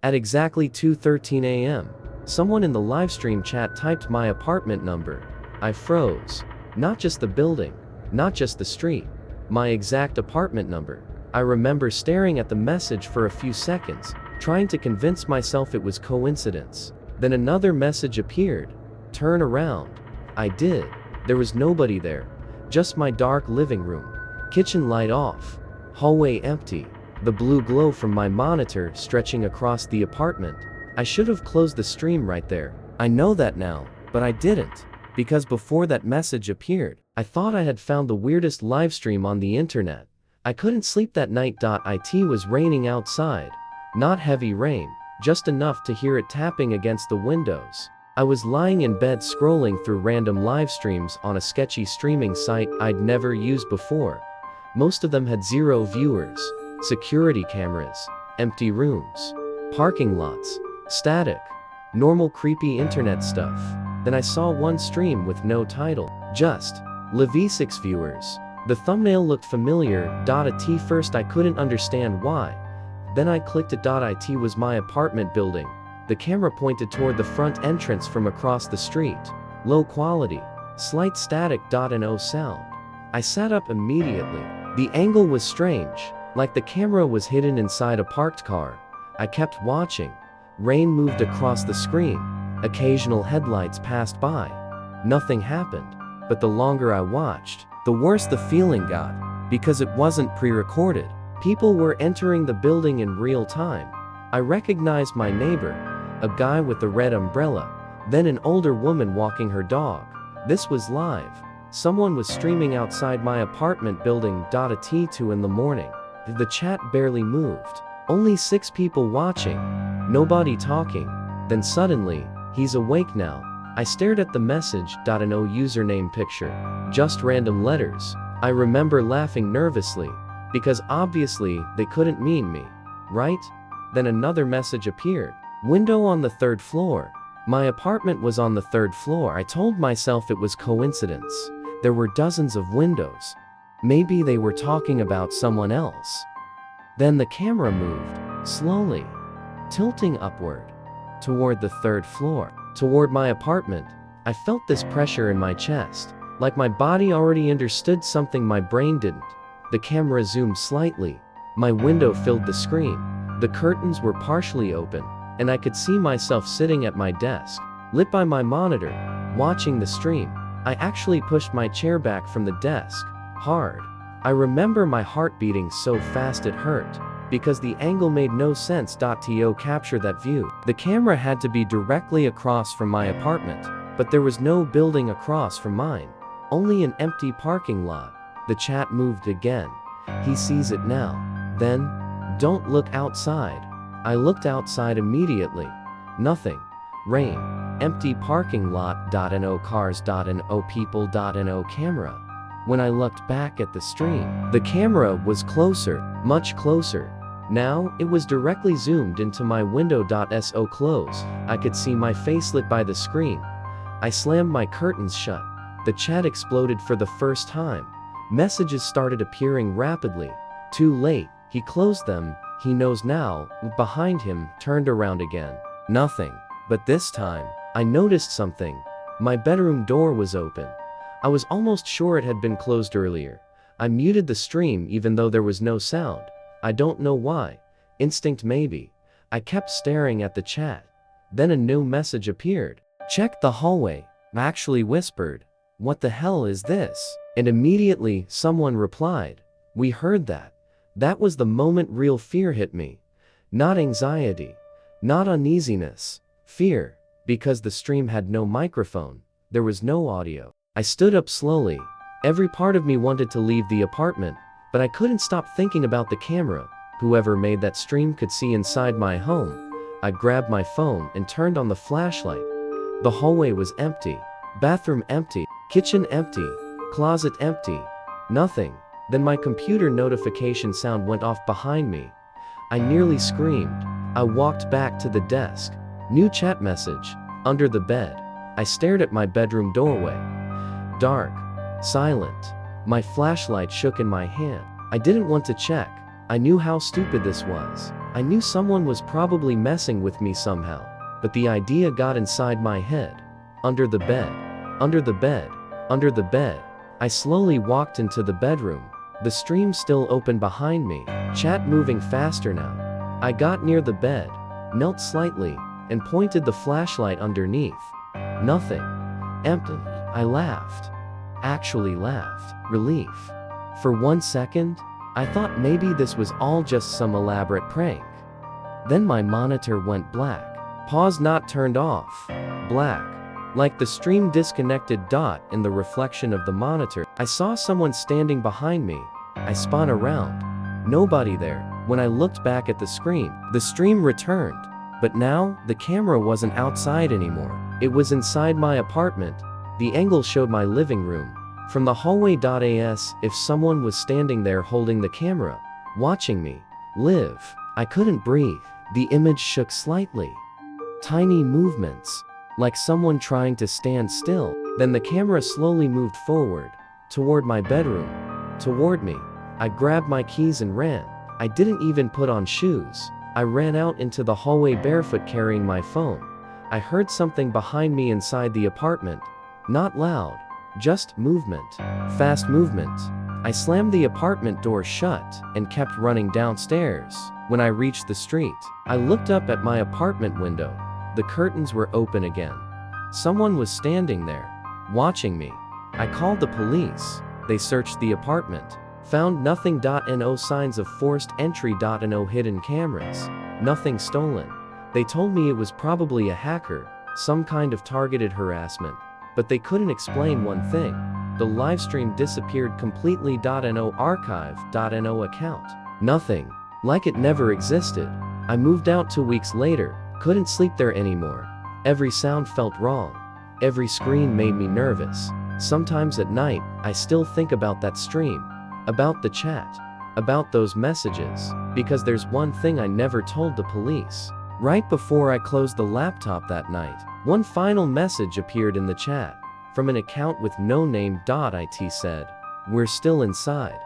At exactly 2:13 a.m., someone in the livestream chat typed my apartment number. I froze. Not just the building, not just the street, my exact apartment number. I remember staring at the message for a few seconds, trying to convince myself it was coincidence. Then another message appeared. Turn around. I did. There was nobody there. Just my dark living room. Kitchen light off. Hallway empty. The blue glow from my monitor stretching across the apartment. I should have closed the stream right there. I know that now, but I didn't. Because before that message appeared, I thought I had found the weirdest livestream on the internet. I couldn't sleep that night. It was raining outside. Not heavy rain, just enough to hear it tapping against the windows. I was lying in bed scrolling through random live streams on a sketchy streaming site I'd never used before. Most of them had 0 viewers, security cameras, empty rooms, parking lots, static, normal creepy internet stuff. Then I saw one stream with no title, just Liv6 viewers. The thumbnail looked familiar. At first I couldn't understand why. Then I clicked it. It was my apartment building. The camera pointed toward the front entrance from across the street. Low quality, slight static. No sound. I sat up immediately. The angle was strange, like the camera was hidden inside a parked car. I kept watching. Rain moved across the screen. Occasional headlights passed by. Nothing happened. But the longer I watched, the worse the feeling got, because it wasn't pre-recorded. People were entering the building in real time. I recognized my neighbor, a guy with a red umbrella, then an older woman walking her dog. This was live. Someone was streaming outside my apartment building. At 2 in the morning. The chat barely moved. Only 6 people watching. Nobody talking. Then suddenly, he's awake now. I stared at the message. No username picture. Just random letters. I remember laughing nervously. Because obviously, they couldn't mean me. Right? Then another message appeared. Window on the 3rd floor. My apartment was on the 3rd floor. I told myself it was coincidence. There were dozens of windows. Maybe they were talking about someone else. Then the camera moved, slowly, tilting upward, toward the 3rd floor. Toward my apartment. I felt this pressure in my chest, like my body already understood something my brain didn't. The camera zoomed slightly. My window filled the screen. The curtains were partially open, and I could see myself sitting at my desk, lit by my monitor, watching the stream. I actually pushed my chair back from the desk, hard. I remember my heart beating so fast it hurt. Because the angle made no sense. To capture that view, the camera had to be directly across from my apartment, but there was no building across from mine, only an empty parking lot. The chat moved again. He sees it now. Then, don't look outside. I looked outside immediately. Nothing. Rain. Empty parking lot. No cars. No people. No camera. When I looked back at the stream, the camera was closer, much closer. Now, it was directly zoomed into my window. So close, I could see my face lit by the screen. I slammed my curtains shut. The chat exploded for the first time. Messages started appearing rapidly. Too late, he closed them, he knows now. Behind him, turned around again. Nothing. But this time, I noticed something. My bedroom door was open. I was almost sure it had been closed earlier. I muted the stream even though there was no sound. I don't know why. Instinct maybe. I kept staring at the chat. Then a new message appeared. Check the hallway. I actually whispered. What the hell is this? And immediately, someone replied. We heard that. That was the moment real fear hit me. Not anxiety. Not uneasiness. Fear. Because the stream had no microphone. There was no audio. I stood up slowly. Every part of me wanted to leave the apartment, but I couldn't stop thinking about the camera. Whoever made that stream could see inside my home. I grabbed my phone and turned on the flashlight. The hallway was empty. Bathroom empty. Kitchen empty. Closet empty. Nothing. Then my computer notification sound went off behind me. I nearly screamed. I walked back to the desk. New chat message. Under the bed. I stared at my bedroom doorway. Dark. Silent. My flashlight shook in my hand. I didn't want to check. I knew how stupid this was. I knew someone was probably messing with me somehow, but the idea got inside my head. Under the bed. Under the bed. Under the bed. I slowly walked into the bedroom. The stream still open behind me, chat moving faster now. I got near the bed, knelt slightly, and pointed the flashlight underneath. Nothing. Empty. I laughed. Actually laughed. Relief. For 1 second, I thought maybe this was all just some elaborate prank. Then my monitor went black. Pause not turned off. Black. Like the stream disconnected dot in the reflection of the monitor. I saw someone standing behind me. I spun around. Nobody there. When I looked back at the stream returned. But now, the camera wasn't outside anymore. It was inside my apartment. The angle showed my living room. From the hallway. As if someone was standing there holding the camera, watching me live. I couldn't breathe. The image shook slightly. Tiny movements. Like someone trying to stand still. Then the camera slowly moved forward. Toward my bedroom. Toward me. I grabbed my keys and ran. I didn't even put on shoes. I ran out into the hallway barefoot carrying my phone. I heard something behind me inside the apartment. Not loud. Just movement. Fast movement. I slammed the apartment door shut and kept running downstairs. When I reached the street, I looked up at my apartment window. The curtains were open again. Someone was standing there, watching me. I called the police. They searched the apartment. Found nothing. No signs of forced entry. No hidden cameras. Nothing stolen. They told me it was probably a hacker, some kind of targeted harassment. But they couldn't explain one thing. The livestream disappeared completely. No archive. No account. Nothing. Like it never existed. I moved out 2 weeks later. Couldn't sleep there anymore. Every sound felt wrong. Every screen made me nervous. Sometimes at night, I still think about that stream. About the chat. About those messages. Because there's one thing I never told the police. Right before I closed the laptop that night, one final message appeared in the chat. From an account with no name. It said, "We're still inside."